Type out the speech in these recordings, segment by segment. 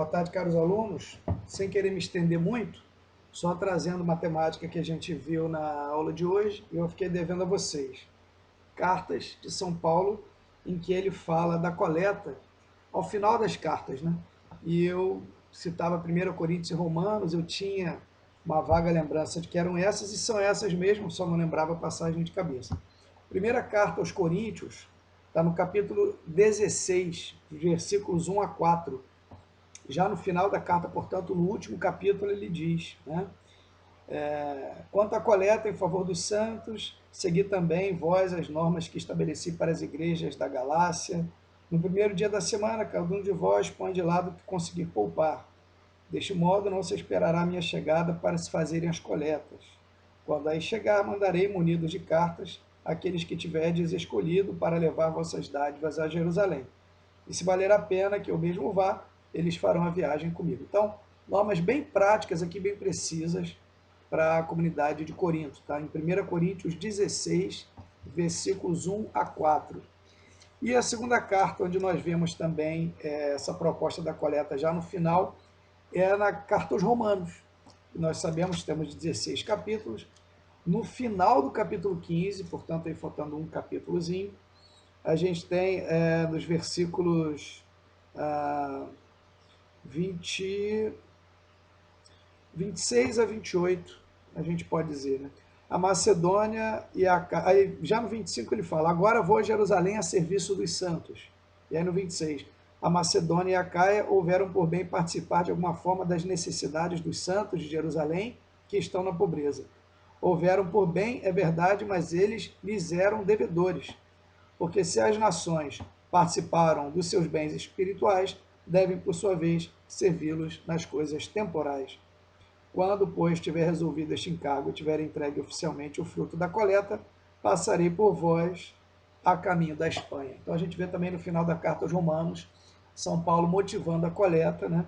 Boa tarde, caros alunos. Sem querer me estender muito, só trazendo uma temática que a gente viu na aula de hoje e eu fiquei devendo a vocês. Cartas de São Paulo, em que ele fala da coleta ao final das cartas, né? E eu citava 1 Coríntios e Romanos, eu tinha uma vaga lembrança de que eram essas, e são essas mesmo, só não lembrava a passagem de cabeça. Primeira carta aos Coríntios, está no capítulo 16, versículos 1 a 4. Já no final da carta, portanto, no último capítulo, ele diz, né? Quanto à coleta em favor dos santos, segui também vós as normas que estabeleci para as igrejas da Galácia. No primeiro dia da semana, cada um de vós põe de lado o que conseguir poupar. Deste modo, não se esperará a minha chegada para se fazerem as coletas. Quando aí chegar, mandarei munidos de cartas aqueles que tiverdes escolhido para levar vossas dádivas a Jerusalém. E se valer a pena que eu mesmo vá, eles farão a viagem comigo. Então, normas bem práticas aqui, bem precisas para a comunidade de Corinto, tá? Em 1 Coríntios 16, versículos 1 a 4. E a segunda carta, onde nós vemos também essa proposta da coleta já no final, é na carta aos Romanos. Nós sabemos que temos 16 capítulos. No final do capítulo 15, portanto, aí faltando um capítulozinho, a gente tem nos versículos 26 a 28, a gente pode dizer, né? A Macedônia e a... Aí, já no 25 ele fala, agora vou a Jerusalém a serviço dos santos. E aí no 26, a Macedônia e a Caia houveram por bem participar de alguma forma das necessidades dos santos de Jerusalém que estão na pobreza. Houveram por bem, é verdade, mas eles lhes eram devedores. Porque se as nações participaram dos seus bens espirituais, devem, por sua vez, servi-los nas coisas temporais. Quando, pois, tiver resolvido este encargo e tiver entregue oficialmente o fruto da coleta, passarei por vós a caminho da Espanha. Então a gente vê também no final da carta aos Romanos, São Paulo motivando a coleta, né?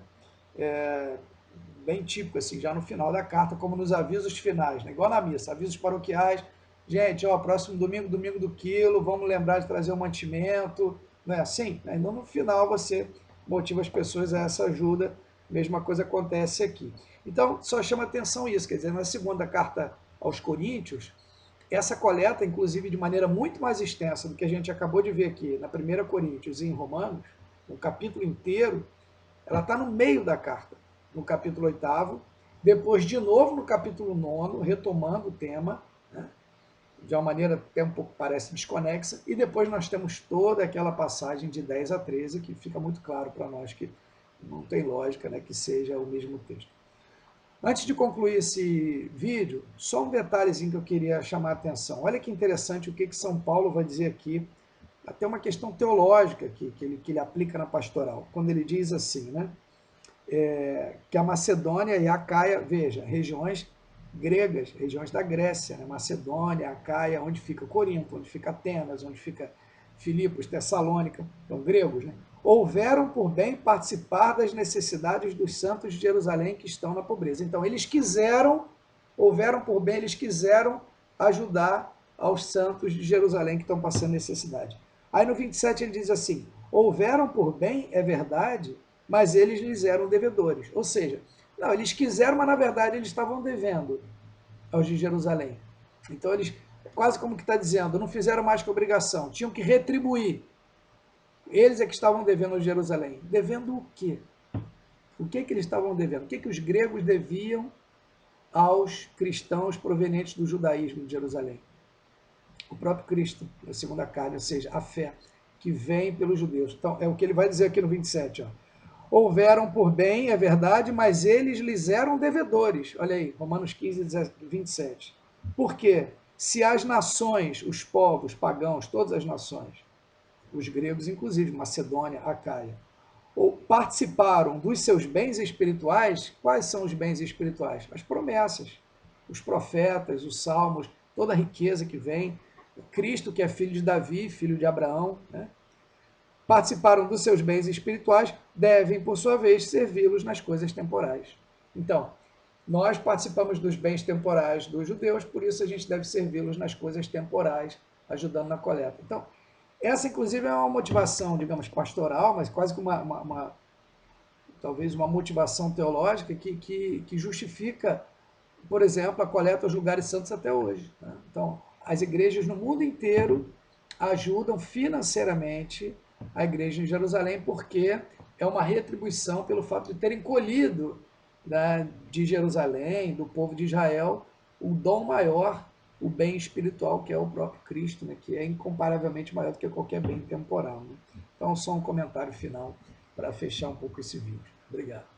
Bem típico, assim, já no final da carta, como nos avisos finais, né? Igual na missa, avisos paroquiais. Gente, ó, próximo domingo, domingo do quilo, vamos lembrar de trazer o mantimento, não é assim? Então no final você motiva as pessoas a essa ajuda, mesma coisa acontece aqui. Então, só chama atenção isso, quer dizer, na segunda carta aos Coríntios, essa coleta, inclusive de maneira muito mais extensa do que a gente acabou de ver aqui na 1 Coríntios e em Romanos, um capítulo inteiro, ela está no meio da carta, no capítulo 8º, depois de novo no capítulo 9º, retomando o tema, né, de uma maneira até um pouco parece desconexa, e depois nós temos toda aquela passagem de 10 a 13, que fica muito claro para nós que não tem lógica, né, que seja o mesmo texto. Antes de concluir esse vídeo, só um detalhezinho que eu queria chamar a atenção. Olha que interessante o que São Paulo vai dizer aqui, até uma questão teológica que ele aplica na pastoral, quando ele diz assim, né, que a Macedônia e a Caia, veja, regiões gregas, regiões da Grécia, né, Macedônia, a Caia, onde fica Corinto, onde fica Atenas, onde fica Filipos, Tessalônica, então gregos, né, houveram por bem participar das necessidades dos santos de Jerusalém que estão na pobreza. Então, eles quiseram, houveram por bem, eles quiseram ajudar aos santos de Jerusalém que estão passando necessidade. Aí no 27 ele diz assim, houveram por bem, é verdade, mas eles lhes eram devedores. Ou seja, não, eles quiseram, mas na verdade eles estavam devendo aos de Jerusalém. Então eles, quase como que está dizendo, não fizeram mais que obrigação, tinham que retribuir. Eles é que estavam devendo a Jerusalém. Devendo o quê? O que eles estavam devendo? O que os gregos deviam aos cristãos provenientes do judaísmo de Jerusalém? O próprio Cristo, a segunda carne, ou seja, a fé que vem pelos judeus. Então, é o que ele vai dizer aqui no 27. Ó. Houveram por bem, é verdade, mas eles lhes eram devedores. Olha aí, Romanos 15, 27. Por quê? Se as nações, os povos pagãos, todas as nações, os gregos inclusive, Macedônia, Acaia, ou participaram dos seus bens espirituais, quais são os bens espirituais? As promessas, os profetas, os salmos, toda a riqueza que vem, Cristo que é filho de Davi, filho de Abraão, né? Participaram dos seus bens espirituais, devem, por sua vez, servi-los nas coisas temporais. Então, nós participamos dos bens temporais dos judeus, por isso a gente deve servi-los nas coisas temporais, ajudando na coleta. Então, essa, inclusive, é uma motivação, digamos, pastoral, mas quase que talvez uma motivação teológica que justifica, por exemplo, a coleta aos lugares santos até hoje, né? Então, as igrejas no mundo inteiro ajudam financeiramente a igreja em Jerusalém, porque é uma retribuição pelo fato de terem colhido, né, de Jerusalém, do povo de Israel, o dom maior, o bem espiritual, que é o próprio Cristo, né, que é incomparavelmente maior do que qualquer bem temporal, né? Então, só um comentário final para fechar um pouco esse vídeo. Obrigado.